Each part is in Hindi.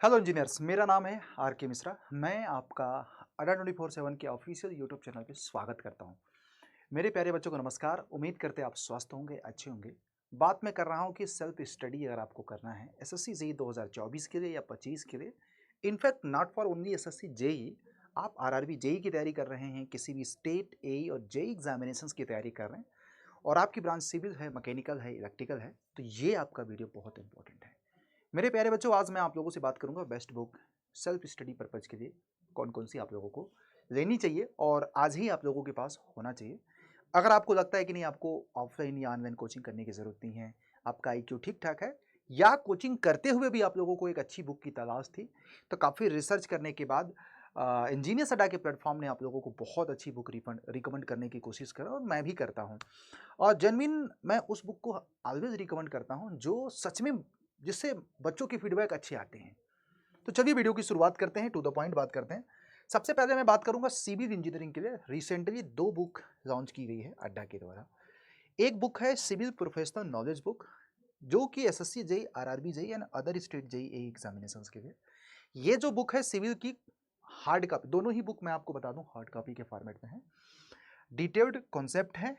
हेलो इंजीनियर्स, मेरा नाम है आर के मिश्रा। मैं आपका अड्डा 24/7 के ऑफिशियल यूट्यूब चैनल पे स्वागत करता हूं। मेरे प्यारे बच्चों को नमस्कार। उम्मीद करते हैं आप स्वस्थ होंगे, अच्छे होंगे। बात मैं कर रहा हूं कि सेल्फ स्टडी अगर आपको करना है एसएससी जेई 2024 के लिए या 25 के लिए, in fact not for only SSC JE, आप आरआरबी जेई की तैयारी कर रहे हैं, किसी भी स्टेट एई और जेई एग्जामिनेशंस की तैयारी कर रहे हैं और आपकी ब्रांच सिविल है, मैकेनिकल है, इलेक्ट्रिकल है, तो ये आपका वीडियो बहुत इंपॉर्टेंट है। मेरे प्यारे बच्चों, आज मैं आप लोगों से बात करूंगा best book shelf study purpose के लिए कौन कौन सी आप लोगों को लेनी चाहिए और आज ही आप लोगों के पास होना चाहिए। अगर आपको लगता है कि नहीं, आपको ऑफलाइन या ऑनलाइन कोचिंग करने की ज़रूरत नहीं है, आपका आईक्यू ठीक ठाक है, या कोचिंग करते हुए भी आप लोगों को एक अच्छी बुक की तलाश थी, तो काफ़ी रिसर्च करने के बाद इंजीनियर्स अड्डा के प्लेटफॉर्म ने आप लोगों को बहुत अच्छी बुक रिकमेंड करने की कोशिश करा और मैं भी करता हूँ। और जेनविन मैं उस बुक को ऑलवेज रिकमेंड करता हूँ जो सच में, जिससे बच्चों की फीडबैक अच्छे आते हैं। तो चलिए वीडियो की शुरुआत करते हैं, टू द पॉइंट बात करते हैं। सबसे पहले मैं बात करूंगा सिविल इंजीनियरिंग के लिए रिसेंटली दो बुक लॉन्च की गई है अड्डा के द्वारा। एक बुक है सिविल प्रोफेशनल नॉलेज बुक, जो कि SSC JE, RRB JE and other state JE examinations के लिए। ये जो बुक है सिविल की हार्ड कॉपी, दोनों ही बुक मैं आपको बता दूं हार्ड कॉपी के फॉर्मेट में है। डिटेल्ड कॉन्सेप्ट है,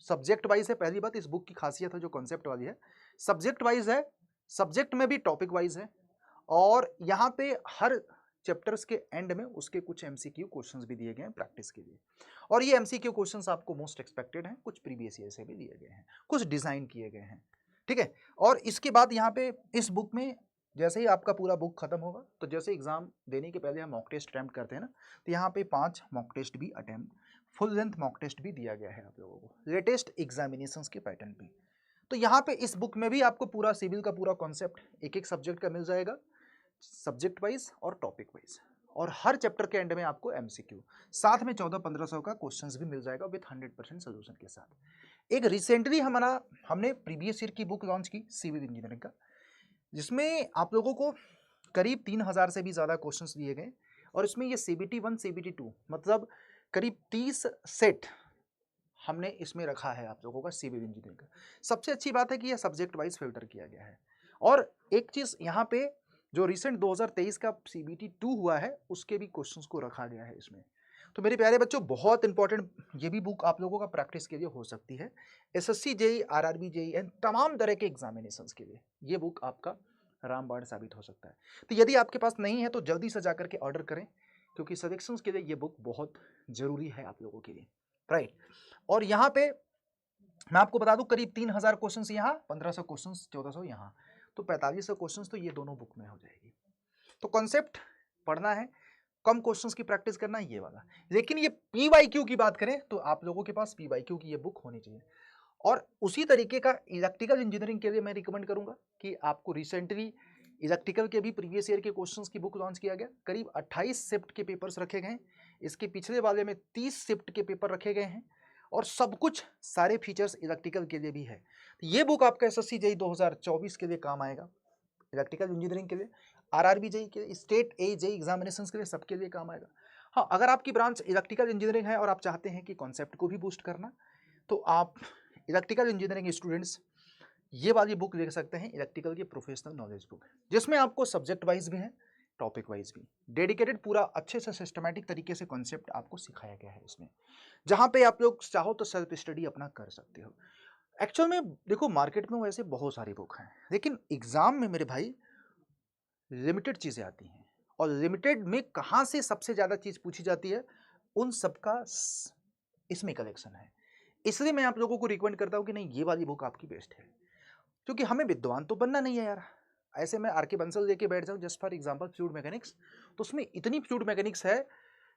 सब्जेक्ट वाइज है। पहली बात इस बुक की खासियत है जो कॉन्सेप्ट वाली है, सब्जेक्ट वाइज है, सब्जेक्ट में भी टॉपिक वाइज है। और यहाँ पे हर चैप्टर्स के एंड में उसके कुछ एमसीक्यू क्वेश्चंस भी दिए गए हैं प्रैक्टिस के लिए। और ये एमसीक्यू क्वेश्चंस आपको मोस्ट एक्सपेक्टेड हैं, कुछ प्रीवियस ईयर से भी दिए गए हैं, कुछ डिजाइन किए गए हैं। ठीक है। और इसके बाद यहाँ पे इस बुक में जैसे ही आपका पूरा बुक खत्म होगा, तो जैसे एग्जाम देने के पहले हम मॉक टेस्ट अटेम्प्ट करते हैं ना, तो यहाँ पे 5 मॉक टेस्ट भी attempt, full length mock test भी दिया गया है आप लोगों को लेटेस्ट एग्जामिनेशंस के पैटर्न पे। तो यहाँ पे इस बुक में भी आपको पूरा सिविल का पूरा कॉन्सेप्ट एक एक सब्जेक्ट का मिल जाएगा, सब्जेक्ट वाइज और टॉपिक वाइज। और हर चैप्टर के एंड में आपको एमसीक्यू, साथ में 1400-1500 का क्वेश्चंस भी मिल जाएगा विथ 100% सोल्यूशन के साथ। एक रिसेंटली हमने प्रीवियस ईयर की बुक लॉन्च की सिविल इंजीनियरिंग का, जिसमें आप लोगों को करीब 3000 से भी ज़्यादा क्वेश्चंस दिए गए। और इसमें ये सीबीटी 1 सीबीटी 2 मतलब करीब 30 सेट हमने इसमें रखा है आप लोगों का सिविल इंजीनियरिंग का। सबसे अच्छी बात है कि यह सब्जेक्ट वाइज फिल्टर किया गया है। और एक चीज़ यहाँ पे, जो रिसेंट 2023 का सीबीटी 2 हुआ है, उसके भी क्वेश्चंस को रखा गया है इसमें। तो मेरे प्यारे बच्चों, बहुत इंपॉर्टेंट ये भी बुक आप लोगों का प्रैक्टिस के लिए हो सकती है, SSC JE, RRB JE and तमाम तरह के एग्जामिनेशंस के लिए ये बुक आपका रामबाण साबित हो सकता है। तो यदि आपके पास नहीं है तो जल्दी से जाकर के ऑर्डर करें, क्योंकि सिलेक्शंस के लिए ये बुक बहुत जरूरी है आप लोगों के लिए, राइट। और यहाँ पे मैं आपको बता दूं करीब 3000 क्वेश्चंस यहाँ, 1500 क्वेश्चंस, 1400 यहाँ, तो 4500 क्वेश्चंस तो ये दोनों बुक में हो जाएगी। तो कॉन्सेप्ट पढ़ना है, कम क्वेश्चंस की प्रैक्टिस करना है, ये वाला। लेकिन ये पीवाईक्यू की बात करें तो आप लोगों के पास पीवाईक्यू की ये बुक होनी चाहिए। और उसी तरीके का इलेक्ट्रिकल इंजीनियरिंग के लिए मैं रिकमेंड करूंगा कि आपको रिसेंटली इलेक्ट्रिकल के भी प्रीवियस ईयर के क्वेश्चंस की बुक लॉन्च किया गया। करीब 28 शिफ्ट के पेपर्स रखे गए हैं, इसके पिछले वाले में 30 शिफ्ट के पेपर रखे गए हैं, और सब कुछ सारे फीचर्स इलेक्ट्रिकल के लिए भी है। तो ये बुक आपका एसएससी जेई 2024 के लिए काम आएगा, इलेक्ट्रिकल इंजीनियरिंग के लिए, आरआरबी जेई के लिए, स्टेट ए जेई एग्जामिनेशंस के लिए, सबके लिए काम आएगा। हाँ, अगर आपकी ब्रांच इलेक्ट्रिकल इंजीनियरिंग है और आप चाहते हैं कि कॉन्सेप्ट को भी बूस्ट करना, तो आप इलेक्ट्रिकल इंजीनियरिंग स्टूडेंट्स ये वाली बुक ले सकते हैं, इलेक्ट्रिकल की प्रोफेशनल नॉलेज बुक, जिसमें आपको सब्जेक्ट वाइज भी है, टॉपिक वाइज भी डेडिकेटेड, पूरा अच्छे से सिस्टमैटिक तरीके से कॉन्सेप्ट आपको सिखाया गया है इसमें, जहां पे आप लोग चाहो तो सेल्फ स्टडी अपना कर सकते हो। एक्चुअल में देखो, मार्केट में वैसे बहुत सारी बुक हैं, लेकिन एग्जाम में मेरे भाई लिमिटेड चीज़ें आती हैं। और लिमिटेड में कहाँ से सबसे ज़्यादा चीज़ पूछी जाती है, उन सबका इसमें कलेक्शन है। इसलिए मैं आप लोगों को रिकमेंड करता हूँ कि नहीं, ये वाली बुक आपकी बेस्ट है, क्योंकि हमें विद्वान तो बनना नहीं है यार। ऐसे मैं आर के बंसल लेके बैठ जाऊँ just for example fluid mechanics, तो उसमें इतनी फ्लूइड मैकेनिक्स है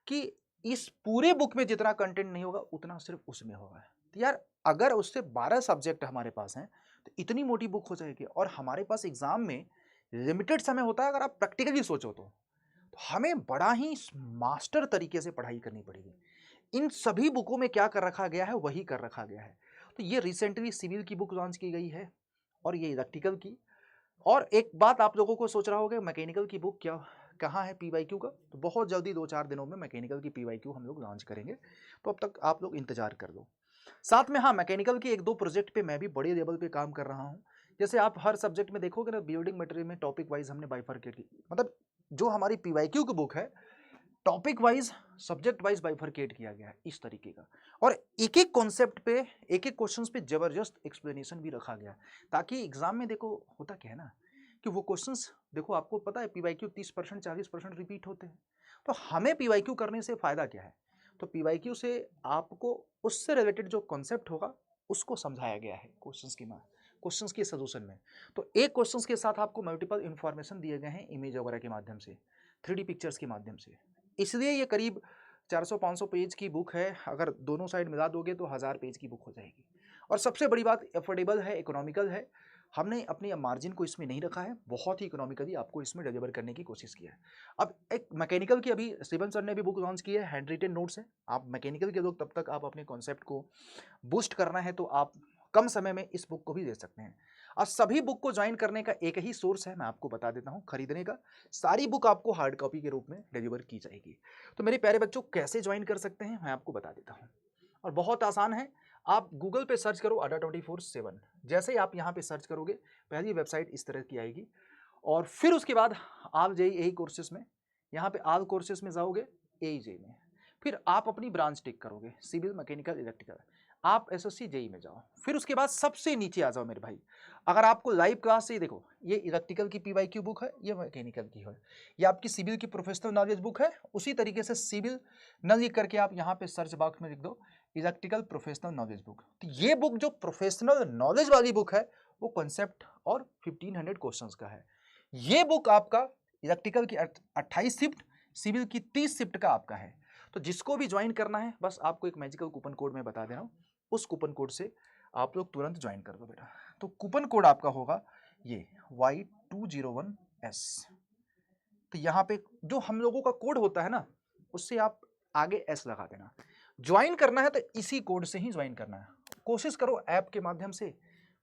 कि इस पूरे बुक में जितना कंटेंट नहीं होगा उतना सिर्फ उसमें होगा। तो यार, अगर उससे 12 सब्जेक्ट हमारे पास हैं तो इतनी मोटी बुक हो जाएगी, और हमारे पास एग्जाम में लिमिटेड समय होता है। अगर आप प्रैक्टिकली सोचो तो हमें बड़ा ही मास्टर तरीके से पढ़ाई करनी पड़ेगी। इन सभी बुकों में क्या कर रखा गया है वही कर रखा गया है। तो ये रिसेंटली सिविल की बुक लॉन्च की गई है, और ये इलेक्ट्रिकल की। और एक बात आप लोगों को सोच रहा होगा, मैकेनिकल की बुक क्या, कहाँ है पीवाईक्यू का, तो बहुत जल्दी 2-4 दिनों में मैकेनिकल की पीवाईक्यू हम लोग लॉन्च करेंगे, तो अब तक आप लोग इंतजार कर लो। साथ में हाँ, मैकेनिकल के 1-2 प्रोजेक्ट पे मैं भी बड़े लेवल पे काम कर रहा हूँ, जैसे आप हर सब्जेक्ट में देखोगे ना, बिल्डिंग मटेरियल में टॉपिक वाइज हमने बाइफरकेट की, मतलब जो हमारी पीवाईक्यू की बुक है topic wise subject wise bifurcate किया गया है इस तरीके का, और एक एक कॉन्सेप्ट पे एक एक क्वेश्चन पे जबरदस्त एक्सप्लेनेशन भी रखा गया है, ताकि एग्जाम में देखो होता क्या है ना कि वो क्वेश्चंस देखो, आपको पता है पीवाईक्यू 30% 40% रिपीट होते हैं, तो हमें पीवाईक्यू करने से फायदा क्या है, तो पीवाईक्यू से आपको उससे रिलेटेड जो कॉन्सेप्ट होगा उसको समझाया गया है क्वेश्चंस के सॉल्यूशन में। तो एक क्वेश्चंस के साथ आपको मल्टीपल इंफॉर्मेशन दिए गए हैं इमेज वगैरह के माध्यम से, 3D पिक्चर्स के माध्यम से, इसलिए ये करीब 400-500 पेज की बुक है। अगर दोनों साइड मिला दोगे तो 1000 पेज की बुक हो जाएगी। और सबसे बड़ी बात, अफोर्डेबल है, इकोनॉमिकल है। हमने अपनी मार्जिन को इसमें नहीं रखा है, बहुत ही इकोनॉमिकली आपको इसमें डिलीवर करने की कोशिश की है। अब एक मैकेनिकल की अभी शिवन सर ने भी बुक लॉन्च की है, हैंड रिटेन नोट्स है। आप मैकेनिकल के लोग, तब तक आप अपने कॉन्सेप्ट को बूस्ट करना है तो आप कम समय में इस बुक को भी दे सकते हैं। और सभी बुक को ज्वाइन करने का एक ही सोर्स है, मैं आपको बता देता हूं, खरीदने का। सारी बुक आपको हार्ड कॉपी के रूप में डिलीवर की जाएगी। तो मेरे प्यारे बच्चों, कैसे ज्वाइन कर सकते हैं मैं आपको बता देता हूं, और बहुत आसान है। आप गूगल पे सर्च करो अड्डा 24/7। जैसे ही आप यहाँ पे सर्च करोगे, पहली वेबसाइट इस तरह की आएगी, और फिर उसके बाद आप JEE कोर्सेज में, यहाँ पे आल कोर्सेज में जाओगे, AEJ में, फिर आप अपनी ब्रांच टिक करोगे, सिविल, मैकेनिकल, इलेक्ट्रिकल, आप SSC JEE में जाओ। फिर उसके बाद सबसे नीचे आ जाओ मेरे भाई। अगर आपको लाइव क्लास से, देखो ये इलेक्ट्रिकल की PYQ बुक है, ये मैकेनिकल की है, ये आपकी सिविल की प्रोफेशनल नॉलेज बुक है। उसी तरीके से सिविल न लिख करके आप यहाँ पे सर्च बॉक्स में लिख दो इलेक्ट्रिकल प्रोफेशनल नॉलेज बुक। तो ये बुक जो प्रोफेशनल नॉलेज वाली बुक है, वो कॉन्सेप्ट और 1500 क्वेश्चंस का है। ये बुक आपका इलेक्ट्रिकल की 28 शिफ्ट, सिविल की 30 शिफ्ट का आपका है। तो जिसको भी ज्वाइन करना है, बस आपको एक मैजिकल कूपन कोड मैं बता दे रहा हूँ, उस कूपन कोड से आप लोग तुरंत ज्वाइन कर दो बेटा। तो कूपन कोड आपका होगा ये Y201S। तो यहाँ पे जो हम लोगों का कोड होता है ना, उससे आप आगे S लगा देना। ज्वाइन करना है तो इसी कोड से ही ज्वाइन करना है। कोशिश करो ऐप के माध्यम से,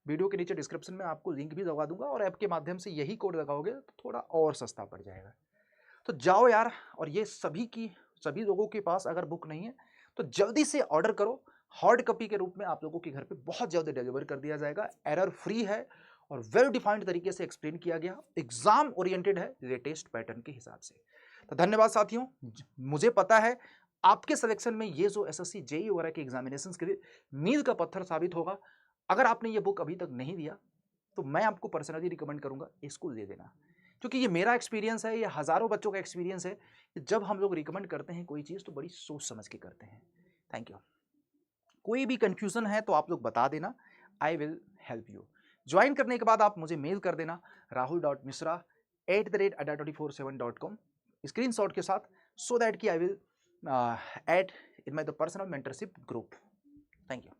वीडियो के नीचे डिस्क्रिप्शन में आपको लिंक भी लगा दूंगा, और ऐप के माध्यम से यही कोड लगाओगे तो थोड़ा और सस्ता पड़ जाएगा। तो जाओ यार, और ये सभी लोगों के पास अगर बुक नहीं है तो जल्दी से ऑर्डर करो। हार्ड कॉपी के रूप में आप लोगों के घर पे बहुत जल्दी डिलीवर कर दिया जाएगा। एरर फ्री है और वेल डिफाइंड तरीके से एक्सप्लेन किया गया, एग्जाम ओरिएंटेड है लेटेस्ट पैटर्न के हिसाब से। तो धन्यवाद साथियों, मुझे पता है आपके सिलेक्शन में ये जो SSC JEE वगैरह के एग्जामिनेशन के लिए मील का पत्थर साबित होगा। अगर आपने ये बुक अभी तक नहीं दिया तो मैं आपको पर्सनली रिकमेंड करूंगा इसको दे देना, क्योंकि ये मेरा एक्सपीरियंस है, ये हज़ारों बच्चों का एक्सपीरियंस है कि जब हम लोग रिकमेंड करते हैं कोई चीज़ तो बड़ी सोच समझ के करते हैं। Thank you. कोई भी कंफ्यूजन है तो आप लोग बता देना, I will help you. Join करने के बाद आप मुझे मेल कर देना rahul.misra@adda247.com स्क्रीनशॉट के साथ, सो दैट कि I will add in my the personal mentorship group. Thank you.